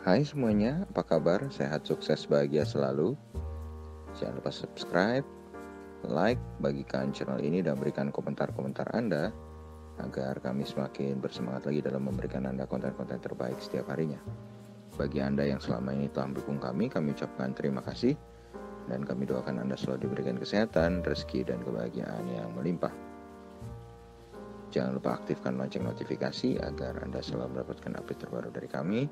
Hai semuanya, apa kabar? Sehat, sukses, bahagia selalu. Jangan lupa subscribe, like, bagikan channel ini dan berikan komentar-komentar Anda agar kami semakin bersemangat lagi dalam memberikan Anda konten-konten terbaik setiap harinya. Bagi Anda yang selama ini telah mendukung kami ucapkan terima kasih dan kami doakan Anda selalu diberikan kesehatan, rezeki, dan kebahagiaan yang melimpah. Jangan lupa aktifkan lonceng notifikasi agar Anda selalu mendapatkan update terbaru dari kami.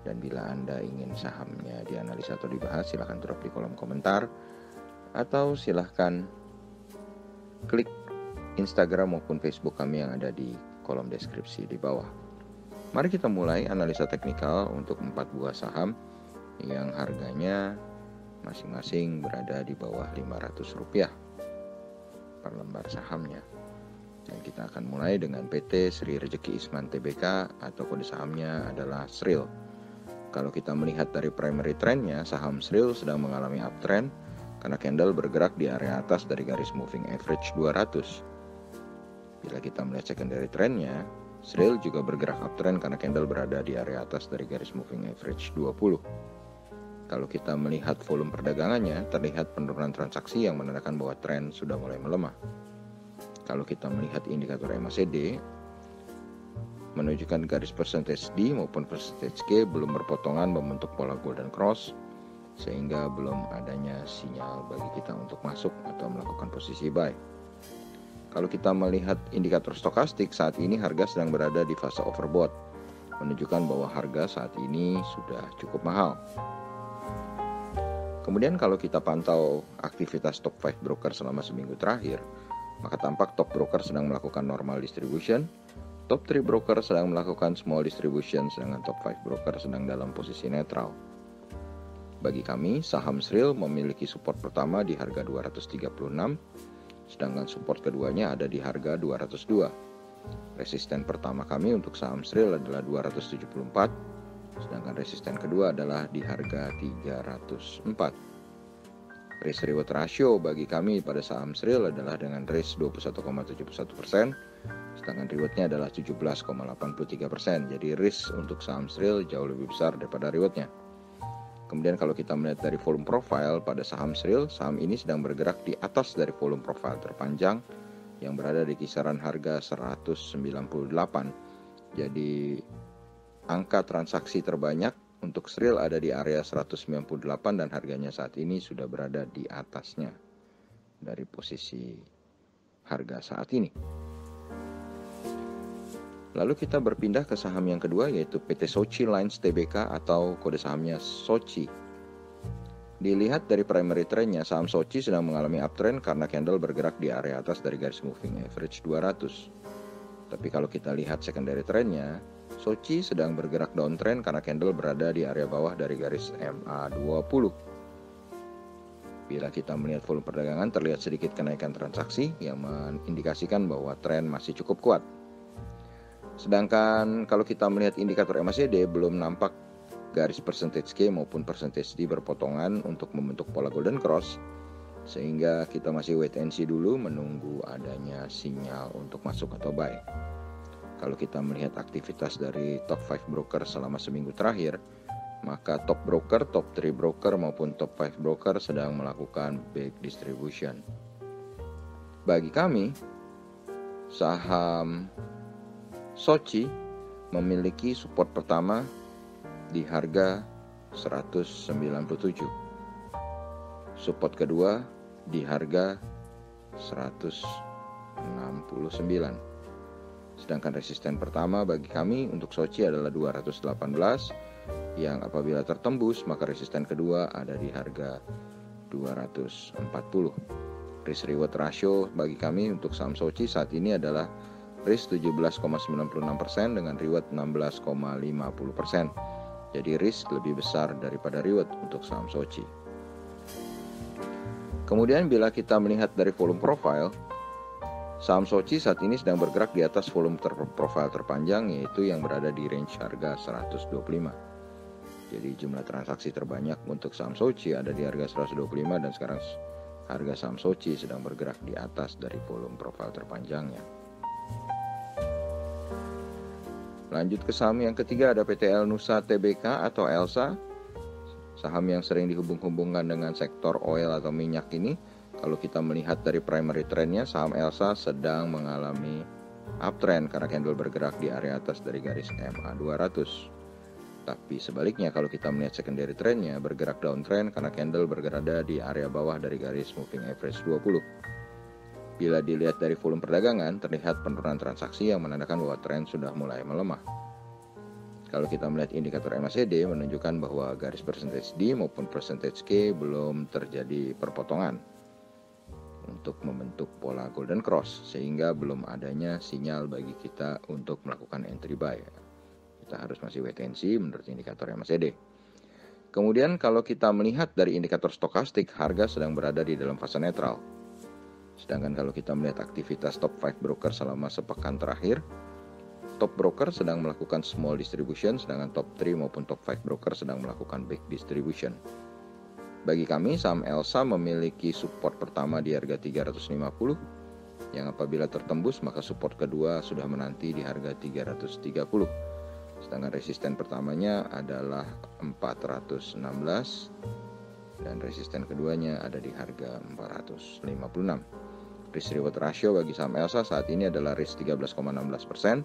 Dan bila Anda ingin sahamnya dianalisa atau dibahas, silahkan drop di kolom komentar atau silahkan klik Instagram maupun Facebook kami yang ada di kolom deskripsi di bawah. Mari kita mulai analisa teknikal untuk 4 buah saham yang harganya masing-masing berada di bawah Rp500 per lembar sahamnya. Dan kita akan mulai dengan PT Sri Rejeki Isman Tbk atau kode sahamnya adalah SRIL. Kalau kita melihat dari primary trendnya, saham SRIL sedang mengalami uptrend karena candle bergerak di area atas dari garis moving average 200. Bila kita melihat secondary trendnya, SRIL juga bergerak uptrend karena candle berada di area atas dari garis moving average 20. Kalau kita melihat volume perdagangannya, terlihat penurunan transaksi yang menandakan bahwa tren sudah mulai melemah. Kalau kita melihat indikator MACD, menunjukkan garis percentage D maupun percentage K belum berpotongan membentuk pola golden cross, sehingga belum adanya sinyal bagi kita untuk masuk atau melakukan posisi buy. Kalau kita melihat indikator stokastik, saat ini harga sedang berada di fase overbought, menunjukkan bahwa harga saat ini sudah cukup mahal. Kemudian kalau kita pantau aktivitas top 5 broker selama seminggu terakhir, maka tampak top broker sedang melakukan normal distribution, top 3 broker sedang melakukan small distribution, sedangkan top 5 broker sedang dalam posisi netral. Bagi kami, saham SRIL memiliki support pertama di harga 236, sedangkan support keduanya ada di harga 202. Resisten pertama kami untuk saham SRIL adalah 274, sedangkan resisten kedua adalah di harga 304. Risk reward ratio bagi kami pada saham SRIL adalah dengan risk 21,71%, sedangkan rewardnya adalah 17,83%. Jadi risk untuk saham SRIL jauh lebih besar daripada rewardnya. Kemudian kalau kita melihat dari volume profile pada saham SRIL, saham ini sedang bergerak di atas dari volume profile terpanjang yang berada di kisaran harga 198. Jadi angka transaksi terbanyak untuk SRIL ada di area 198 dan harganya saat ini sudah berada di atasnya dari posisi harga saat ini. Lalu kita berpindah ke saham yang kedua, yaitu PT Soci Lines Tbk atau kode sahamnya Soci. Dilihat dari primary trendnya, saham Soci sedang mengalami uptrend karena candle bergerak di area atas dari garis moving average 200. Tapi kalau kita lihat secondary trendnya, Soci sedang bergerak downtrend karena candle berada di area bawah dari garis MA20. Bila kita melihat volume perdagangan, terlihat sedikit kenaikan transaksi yang mengindikasikan bahwa tren masih cukup kuat. Sedangkan kalau kita melihat indikator MACD, belum nampak garis percentage K maupun percentage D berpotongan untuk membentuk pola golden cross, sehingga kita masih wait and see dulu menunggu adanya sinyal untuk masuk atau buy. Kalau kita melihat aktivitas dari top 5 broker selama seminggu terakhir, maka top broker, top 3 broker maupun top 5 broker sedang melakukan big distribution. Bagi kami, saham Soci memiliki support pertama di harga 197. Support kedua di harga 169. Sedangkan resisten pertama bagi kami untuk Soci adalah 218, yang apabila tertembus maka resisten kedua ada di harga 240. Risk reward ratio bagi kami untuk saham Soci saat ini adalah risk 17,96% dengan reward 16,50%. Jadi risk lebih besar daripada reward untuk saham Soci. Kemudian bila kita melihat dari volume profile, saham Soci saat ini sedang bergerak di atas volume profile terpanjang, yaitu yang berada di range harga 125. Jadi jumlah transaksi terbanyak untuk saham Soci ada di harga 125 dan sekarang harga saham Soci sedang bergerak di atas dari volume profil terpanjangnya. Lanjut ke saham yang ketiga, ada PTL Nusa Tbk atau ELSA. Saham yang sering dihubung-hubungkan dengan sektor oil atau minyak ini, kalau kita melihat dari primary trendnya, saham ELSA sedang mengalami uptrend karena candle bergerak di area atas dari garis MA 200. Tapi sebaliknya kalau kita melihat secondary trendnya bergerak downtrend karena candle berada di area bawah dari garis moving average 20. Bila dilihat dari volume perdagangan, terlihat penurunan transaksi yang menandakan bahwa tren sudah mulai melemah. Kalau kita melihat indikator MACD menunjukkan bahwa garis percentage D maupun percentage K belum terjadi perpotongan untuk membentuk pola golden cross, sehingga belum adanya sinyal bagi kita untuk melakukan entry buy. Kita harus masih wait and see menurut indikator MACD. Kemudian kalau kita melihat dari indikator stokastik, harga sedang berada di dalam fase netral. Sedangkan kalau kita melihat aktivitas top 5 broker selama sepekan terakhir, top broker sedang melakukan small distribution, sedangkan top 3 maupun top 5 broker sedang melakukan big distribution. Bagi kami, saham ELSA memiliki support pertama di harga 350, yang apabila tertembus maka support kedua sudah menanti di harga 330. Sedangkan resisten pertamanya adalah 416 dan resisten keduanya ada di harga 456. Risk reward ratio bagi saham ELSA saat ini adalah risk 13,16%,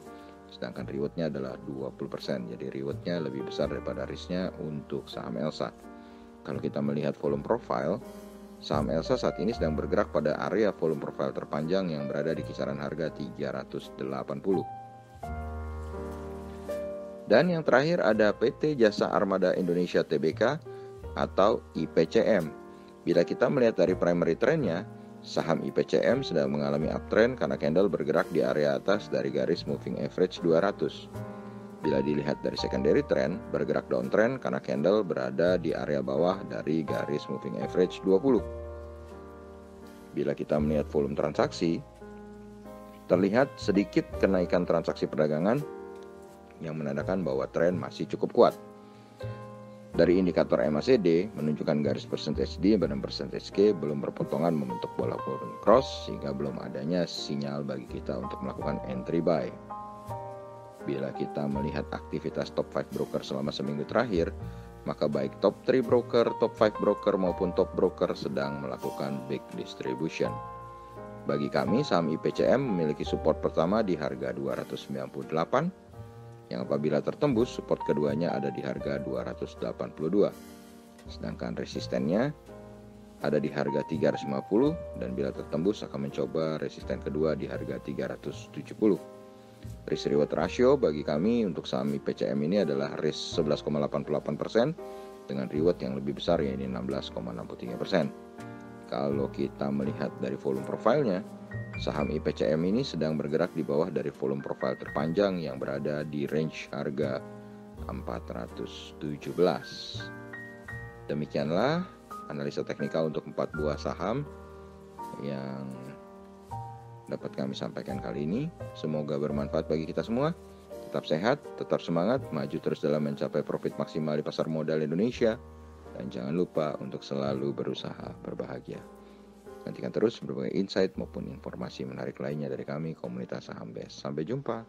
sedangkan rewardnya adalah 20%. Jadi rewardnya lebih besar daripada risknya untuk saham ELSA. Kalau kita melihat volume profile, saham ELSA saat ini sedang bergerak pada area volume profile terpanjang yang berada di kisaran harga 380. Dan yang terakhir ada PT Jasa Armada Indonesia Tbk atau IPCM. Bila kita melihat dari primary trendnya, saham IPCM sedang mengalami uptrend karena candle bergerak di area atas dari garis moving average 200. Bila dilihat dari secondary trend, bergerak downtrend karena candle berada di area bawah dari garis moving average 20. Bila kita melihat volume transaksi, terlihat sedikit kenaikan transaksi perdagangan yang menandakan bahwa tren masih cukup kuat. Dari indikator MACD menunjukkan garis percentage D dan percentage K belum berpotongan membentuk bola golden cross, sehingga belum adanya sinyal bagi kita untuk melakukan entry buy. Bila kita melihat aktivitas top 5 broker selama seminggu terakhir, maka baik top 3 broker, top 5 broker maupun top broker sedang melakukan big distribution. Bagi kami, saham IPCM memiliki support pertama di harga 298, yang apabila tertembus support keduanya ada di harga 282. Sedangkan resistennya ada di harga 350 dan bila tertembus akan mencoba resisten kedua di harga 370. Risk reward ratio bagi kami untuk saham IPCM ini adalah risk 11,88% dengan reward yang lebih besar yaitu 16,63%. Kalau kita melihat dari volume profilnya, saham IPCM ini sedang bergerak di bawah dari volume profile terpanjang yang berada di range harga 417. Demikianlah analisa teknikal untuk 4 buah saham yang dapat kami sampaikan kali ini. Semoga bermanfaat bagi kita semua. Tetap sehat, tetap semangat, maju terus dalam mencapai profit maksimal di pasar modal Indonesia. Dan jangan lupa untuk selalu berusaha berbahagia. Nantikan terus berbagai insight maupun informasi menarik lainnya dari kami, Komunitas Saham Best. Sampai jumpa.